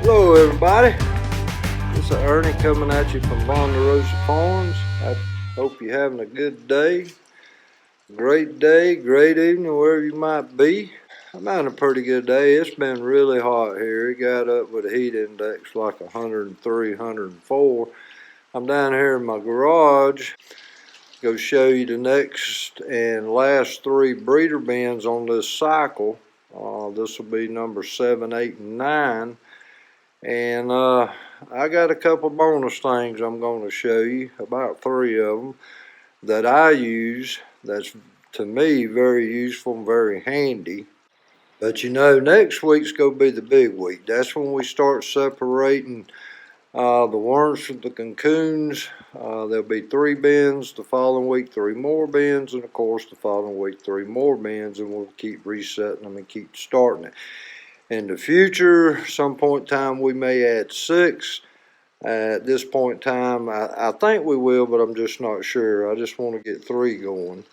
Hello everybody, this is Ernie coming at you from Vaughn-Da-Rosa Farms. I hope you're having a good day, great evening, wherever you might be. I'm having a pretty good day. It's been really hot here. It got up with a heat index like 103, 104. I'm down here in my garage. Go show you the next and last 3 breeder bins on this cycle. This will be number 7, 8, and 9. And I got a couple bonus things I'm going to show you, about 3 of them, that I use that's to me very useful and very handy. But you know, next week's going to be the big week. That's when we start separating the worms from the cocoons. There'll be 3 bins, the following week 3 more bins, and of course the following week 3 more bins, and we'll keep resetting them and keep starting it. In the future, some point in time, we may add 6. At this point in time, I think we will, but I'm just not sure. I just want to get 3 going.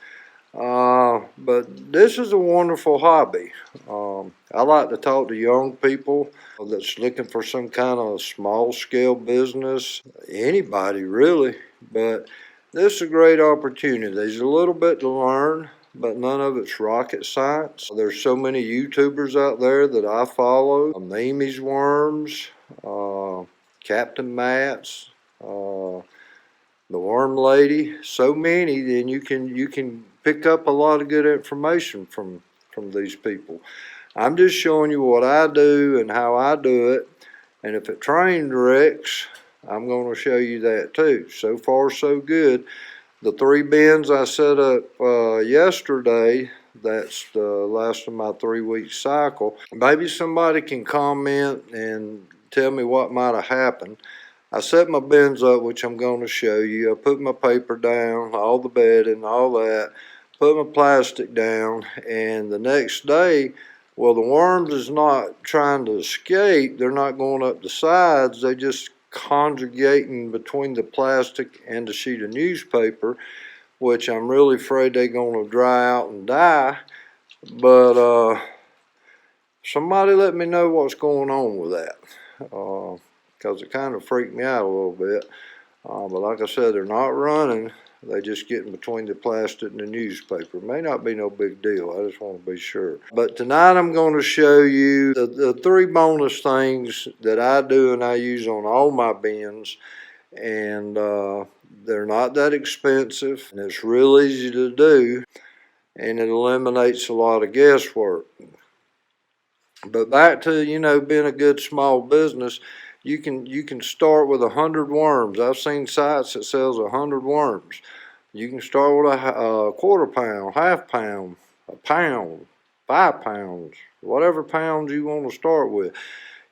But this is a wonderful hobby. I like to talk to young people that's looking for some kind of small-scale business. Anybody, really. But this is a great opportunity. There's a little bit to learn, but none of it's rocket science. There's so many YouTubers out there that I follow. Mimi's Worms, Captain Matt's, the Worm Lady. So many, then you can pick up a lot of good information from these people. I'm just showing you what I do and how I do it. And if it train wrecks, I'm going to show you that too. So far, so good. The 3 bins I set up yesterday, that's the last of my 3-week cycle. Maybe somebody can comment and tell me what might have happened. I set my bins up, which I'm going to show you. I put my paper down, all the bedding, all that, put my plastic down, and the next day, well, the worms is not trying to escape. They're not going up the sides. They just conjugating between the plastic and the sheet of newspaper, which I'm really afraid they're going to dry out and die. But somebody let me know what's going on with that, because it kind of freaked me out a little bit. But like I said, they're not running. They just getting between the plastic and the newspaper. It may not be no big deal. I just want to be sure. But tonight I'm going to show you the 3 bonus things that I do and I use on all my bins. And they're not that expensive. And it's real easy to do. And it eliminates a lot of guesswork. But back to, you know, being a good small business, you can start with 100 worms. I've seen sites that sells 100 worms. You can start with a quarter pound, half pound, a pound, 5 pounds, whatever pounds you want to start with.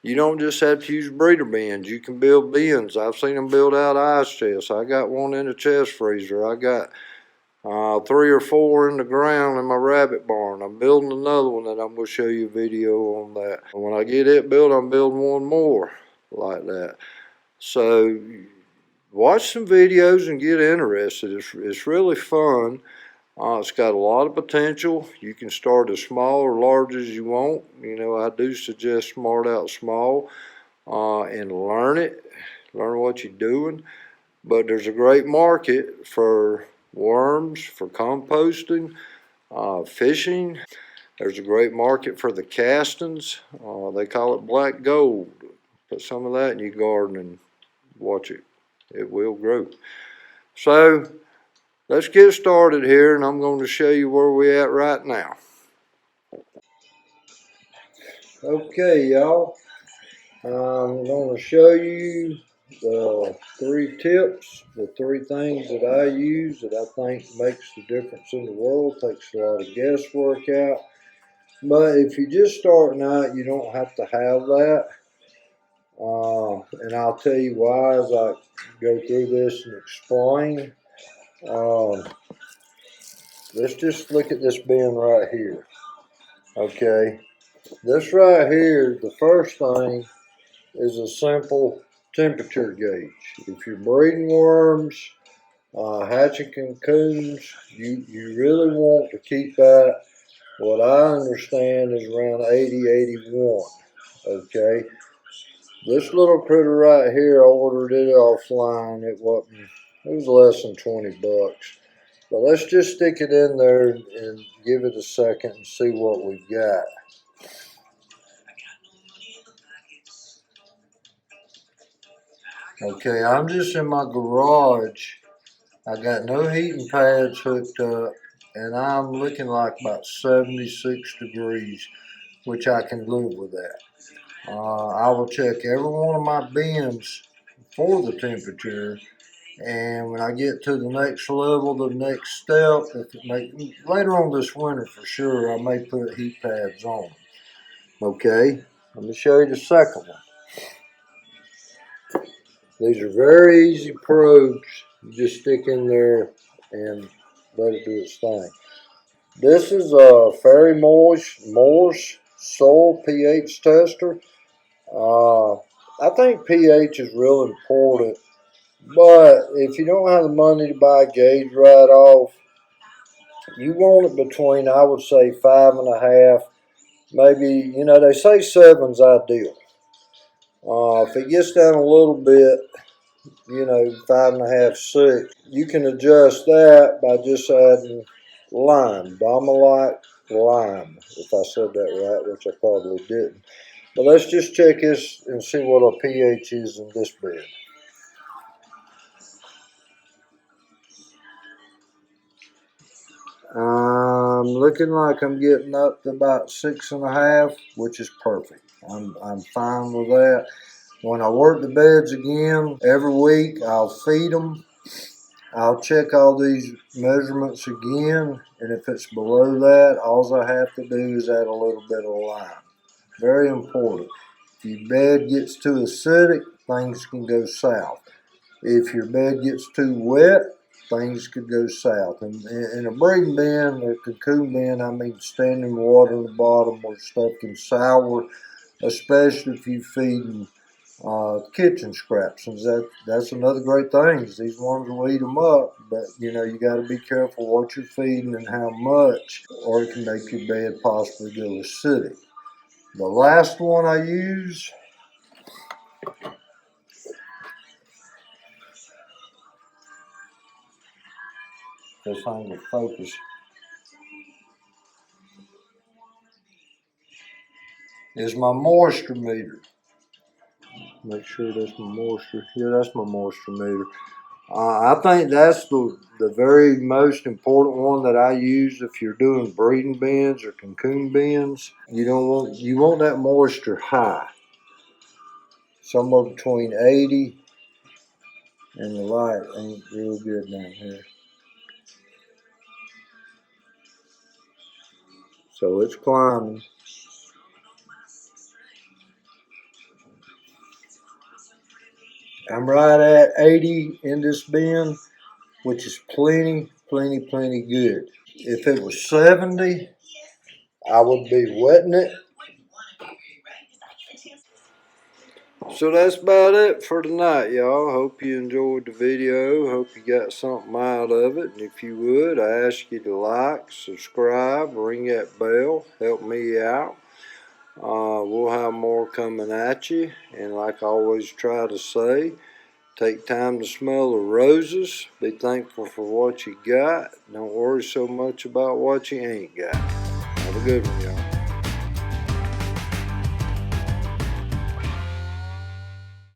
You don't just have to use breeder bins. You can build bins. I've seen them build out ice chests. I got one in the chest freezer. I got 3 or 4 in the ground in my rabbit barn. I'm building another one that I'm going to show you a video on that. And when I get it built, I'm building one more like that. So watch some videos and get interested. It's really fun. It's got a lot of potential. You can start as small or large as you want. You know, I do suggest start out small and learn what you're doing. But there's a great market for worms, for composting, fishing. There's a great market for the castings. They call it black gold. Put some of that in your garden and watch it. It will grow. So let's get started here, and I'm going to show you where we're at right now. Okay, y'all. I'm going to show you the 3 tips, the 3 things that I use that I think makes the difference in the world, takes a lot of guesswork out. But if you're just starting out, you don't have to have that. And I'll tell you why as I go through this and explain. Let's just look at this bin right here. Okay, this right here, the first thing is a simple temperature gauge. If you're breeding worms, hatching cocoons, you really want to keep that, what I understand is around 80, 81. Okay, This little critter right here, I ordered it offline. It was less than 20 bucks. But let's just stick it in there and give it a second and see what we've got. Okay, I'm just in my garage. I got no heating pads hooked up, and I'm looking like about 76 degrees, which I can live with that. I will check every one of my bins for the temperature, and when I get to the next level, the next step, later on this winter for sure, I may put heat pads on. Okay, let me show you the second one. These are very easy probes. You just stick in there and let it do its thing. This is a Fairy Moore's soil pH tester. I think pH is real important, but if you don't have the money to buy a gauge right off, you want it between, I would say, 5.5, maybe, they say 7's ideal. If it gets down a little bit, 5.5, 6, you can adjust that by just adding lime, Domalite lime, if I said that right, which I probably didn't. But let's just check this and see what our pH is in this bed. Looking like I'm getting up to about 6.5, which is perfect. I'm fine with that. When I work the beds again every week, I'll feed them. I'll check all these measurements again, and if it's below that, all I have to do is add a little bit of lime. Very important. If your bed gets too acidic, things can go south. If your bed gets too wet, things could go south. And in a breeding bin or cocoon bin, I mean standing water in the bottom where stuff can sour, especially if you're feeding kitchen scraps. And that's another great thing is these worms will eat them up, but you got to be careful what you're feeding and how much, or it can make your bed possibly go acidic. The last one I use, this thing will focus, is my moisture meter. Make sure that's my moisture. Yeah, that's my moisture meter. I think that's the very most important one that I use if you're doing breeding bins or cocoon bins. You want that moisture high, somewhere between 80, and the light ain't real good down here. So it's climbing. I'm right at 80 in this bin, which is plenty good. If it was 70, I would be wetting it. So that's about it for tonight, y'all. Hope you enjoyed the video. Hope you got something out of it. And if you would, I ask you to like, subscribe, ring that bell. Help me out. We'll have more coming at you. And like I always try to say, take time to smell the roses. Be thankful for what you got. Don't worry so much about what you ain't got. Have a good one, y'all.